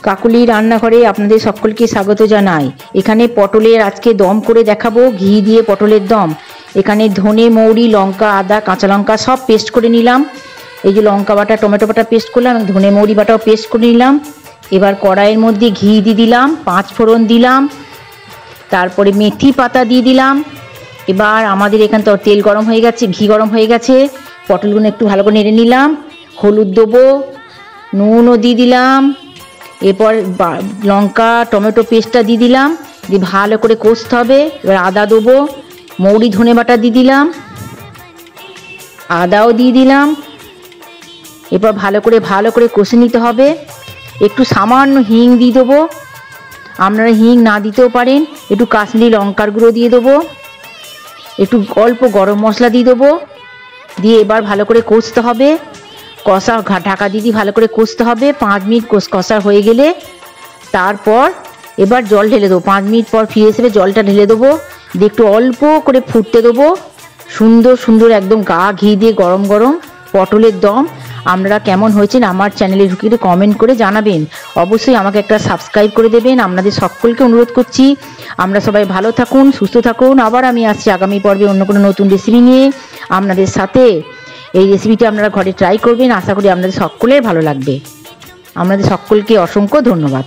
কাকুলি রান্নাঘরে আপনাদের সকলকে স্বাগত জানাই। এখানে পটলের আজকে দম করে দেখাবো, ঘি দিয়ে পটলের দম। এখানে ধনে, মৌরি, লঙ্কা, আদা, কাঁচা লঙ্কা সব পেস্ট করে নিলাম। এই যে লঙ্কা বাটা, টমেটো বাটা পেস্ট করলাম, ধনে মৌরি বাটাও পেস্ট করে নিলাম। এবার কড়াইয়ের মধ্যে ঘি দিয়ে দিলাম, 5 ফোড়ন দিলাম, তারপরে মেথি পাতা দিয়ে দিলাম। এবার আমাদের এখান তো তেল গরম হয়ে গেছে, ঘি গরম হয়ে গেছে। পটলগুলো একটু ভালো করে নেড়ে নিলাম, হলুদ দেবো, নুনও দিয়ে দিলাম। এরপর লঙ্কা টমেটো পেস্টটা দিয়ে দিলাম, দিয়ে ভালো করে কষতে হবে। এবার আদা দেবো, মৌরি ধনে বাটা দিয়ে দিলাম, আদাও দিয়ে দিলাম। এরপর ভালো করে কষে নিতে হবে। একটু সামান্য হিং দিয়ে দেবো, আপনারা হিং না দিতেও পারেন। একটু কাশ্মীরি লঙ্কার গুঁড়ো দিয়ে দেবো, একটু অল্প গরম মশলা দিয়ে দেবো। দিয়ে এবার ভালো করে কষতে হবে, কষা ঢাকা দিয়ে ভালো করে কষতে হবে। 5 মিনিট কষা হয়ে গেলে তারপর এবার জল ঢেলে দেবো। 5 মিনিট পর ফিরে এসে জলটা ঢেলে দেবো, দিয়ে একটু অল্প করে ফুটতে দেবো। সুন্দর সুন্দর একদম গা ঘি দিয়ে গরম গরম পটলের দম। আপনারা কেমন হয়েছেন আমার চ্যানেলে ঢুকে কমেন্ট করে জানাবেন। অবশ্যই আমাকে একটা সাবস্ক্রাইব করে দেবেন। আপনাদের সকলকে অনুরোধ করছি, আমরা সবাই ভালো থাকুন, সুস্থ থাকুন। আবার আমি আসছি আগামী পর্বে অন্য কোনো নতুন রেসিপি নিয়ে আপনাদের সাথে। এই রেসিপিটা আপনারা ঘরে ট্রাই করবেন, আশা করি আপনাদের সকলের ভালো লাগবে। আপনাদের সকলকে অসংখ্য ধন্যবাদ।